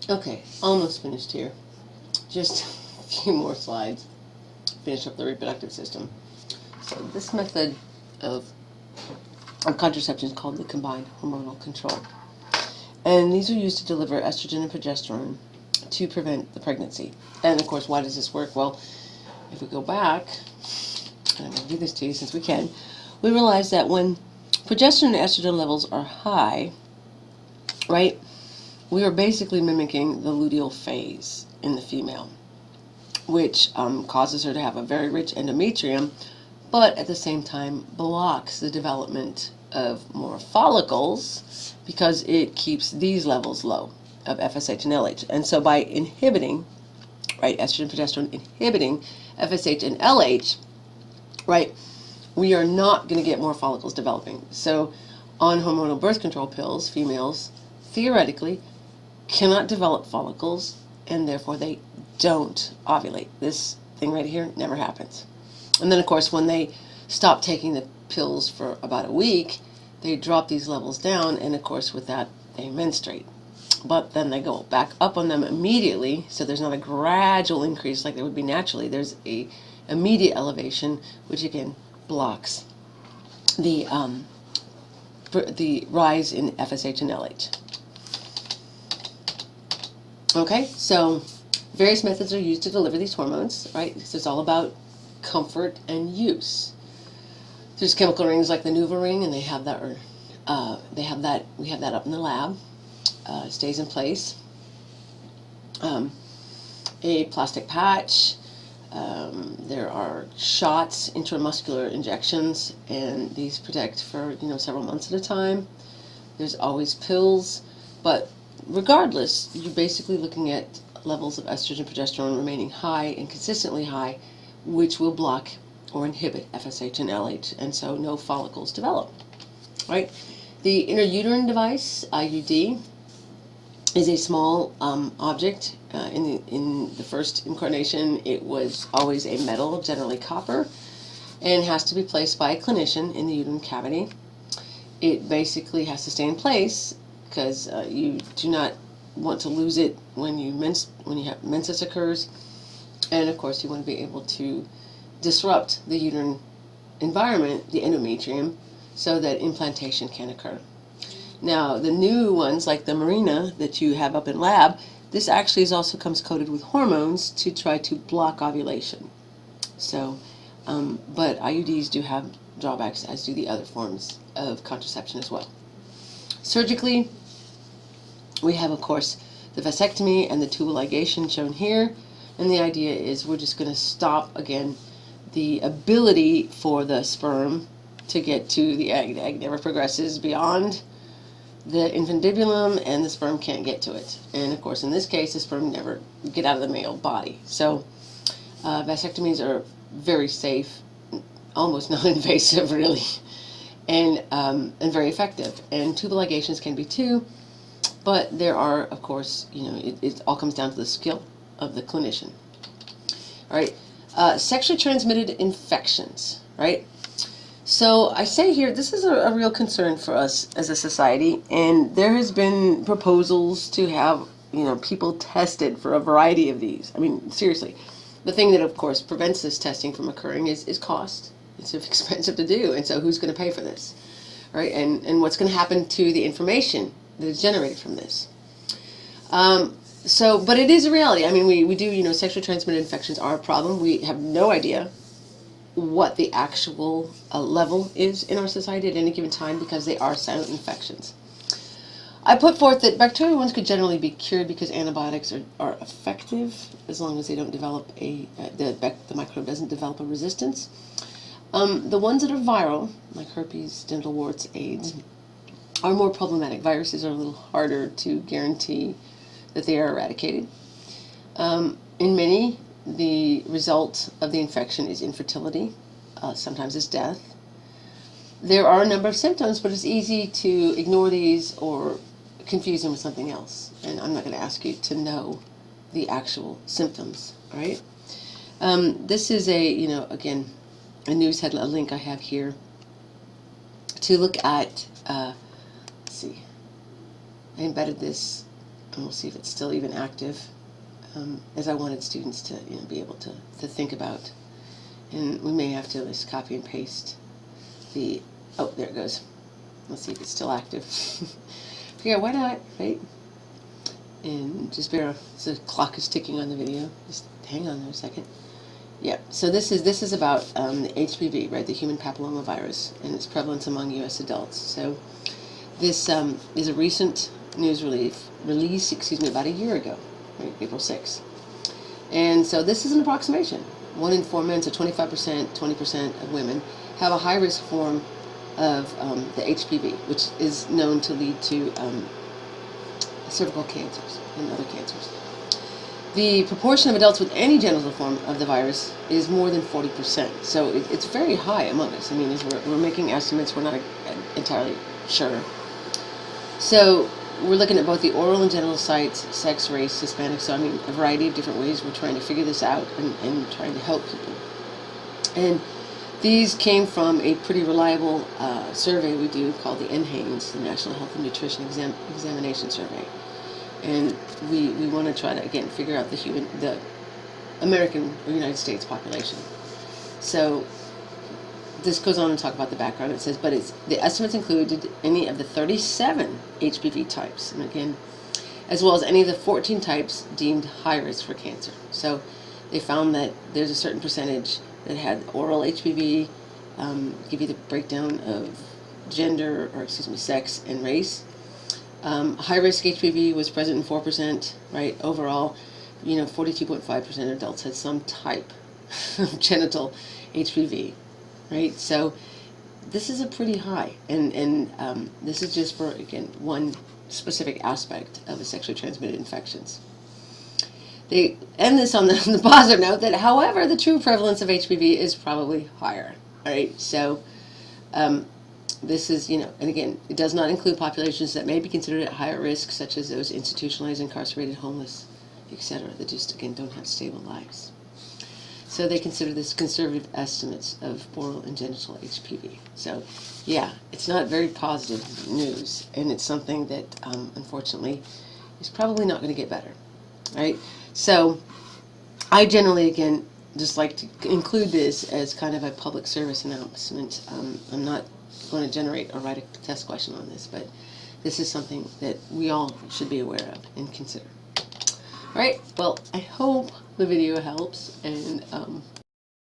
Okay, almost finished here. Just a few more slides. Finish up the reproductive system. So this method of contraception is called the combined hormonal control. And these are used to deliver estrogen and progesterone to prevent the pregnancy. And of course, why does this work? Well, if we go back, and I'm going to do this to you since we can, we realize that when progesterone and estrogen levels are high, right, we are basically mimicking the luteal phase in the female, which causes her to have a very rich endometrium, but at the same time blocks the development of more follicles because it keeps these levels low of FSH and LH. And so by inhibiting, right, estrogen, progesterone, inhibiting FSH and LH, right, we are not going to get more follicles developing. So on hormonal birth control pills, females theoretically cannot develop follicles, and therefore they don't ovulate. This thing right here never happens. And then, of course, when they stop taking the pills for about a week, they drop these levels down, and of course, with that, they menstruate. But then they go back up on them immediately, so there's not a gradual increase like there would be naturally. There's a immediate elevation, which again blocks the rise in FSH and LH. Okay, so various methods are used to deliver these hormones, right? Because it's all about comfort and use. There's chemical rings like the Nuva ring, and they have that, or we have that up in the lab. It stays in place. A plastic patch. There are shots, intramuscular injections, and these protect for several months at a time. There's always pills, but regardless, you're basically looking at levels of estrogen and progesterone remaining high and consistently high, which will block or inhibit FSH and LH, and so no follicles develop. Right? The intrauterine device, IUD, is a small object. In the first incarnation, it was always a metal, generally copper, and has to be placed by a clinician in the uterine cavity. It basically has to stay in place because you do not want to lose it when menses occurs, and of course you want to be able to disrupt the uterine environment, the endometrium, so that implantation can occur. Now, the new ones, like the Marina that you have up in lab, this actually also comes coated with hormones to try to block ovulation. So, but IUDs do have drawbacks, as do the other forms of contraception as well. Surgically, we have, of course, the vasectomy and the tubal ligation shown here, and the idea is we're just going to stop, again, the ability for the sperm to get to the egg. The egg never progresses beyond the infundibulum, and the sperm can't get to it. And of course, in this case, the sperm never get out of the male body. So vasectomies are very safe, almost non-invasive, really, and very effective. And tubal ligations can be too, but there are, of course, it all comes down to the skill of the clinician. All right, sexually transmitted infections, right? So I say here, this is a real concern for us as a society, and there has been proposals to have, people tested for a variety of these. I mean, seriously. The thing that, of course, prevents this testing from occurring is cost. It's expensive to do, and so who's going to pay for this, right? And what's going to happen to the information that is generated from this? But it is a reality. I mean, we do, sexually transmitted infections are a problem. We have no idea what the actual level is in our society at any given time because they are silent infections. I put forth that bacterial ones could generally be cured because antibiotics are effective as long as they don't develop the microbe doesn't develop a resistance. The ones that are viral, like herpes, genital warts, AIDS, are more problematic. Viruses are a little harder to guarantee that they are eradicated. In many, the result of the infection is infertility, sometimes it's death. There are a number of symptoms, but it's easy to ignore these or confuse them with something else. And I'm not going to ask you to know the actual symptoms, all right? This is again, a news headline, a link I have here to look at, let's see, I embedded this and we'll see if it's still even active, as I wanted students to be able to think about. And we may have to just copy and paste the, oh, there it goes. Let's see if it's still active. Yeah, why not, right? And just bear, so the clock is ticking on the video. Just hang on there a second. Yeah, so this is about the HPV, right, the human papillomavirus, and its prevalence among U.S. adults. So this is a recent news release, about a year ago, right, April 6th. And so this is an approximation. 1 in 4 men, so 25%, 20% of women have a high-risk form of the HPV, which is known to lead to cervical cancers and other cancers. The proportion of adults with any genital form of the virus is more than 40%. So it's very high among us. I mean, as we're making estimates, we're not entirely sure. So we're looking at both the oral and genital sites, sex, race, Hispanic, so I mean a variety of different ways we're trying to figure this out and trying to help people. And these came from a pretty reliable survey we do called the NHANES, the National Health and Nutrition Examination Survey. And we want to try to, again, figure out the American or United States population. So this goes on to talk about the background. It says, but the estimates included any of the 37 HPV types, and again, as well as any of the 14 types deemed high risk for cancer. So they found that there's a certain percentage that had oral HPV, give you the breakdown of gender, or excuse me, sex and race. High-risk HPV was present in 4%, right? Overall, 42.5% of adults had some type of genital HPV, right? So this is a pretty high, and this is just for, again, one specific aspect of the sexually transmitted infections. They end this on the positive note that, however, the true prevalence of HPV is probably higher, all right? So this is, and again, it does not include populations that may be considered at higher risk, such as those institutionalized, incarcerated, homeless, etc., that just, again, don't have stable lives. So they consider this conservative estimates of oral and genital HPV. So, yeah, it's not very positive news, and it's something that, unfortunately, is probably not going to get better, right? So I generally, again, just like to include this as kind of a public service announcement. I'm not going to generate or write a test question on this, but this is something that we all should be aware of and consider. All right, well, I hope the video helps, and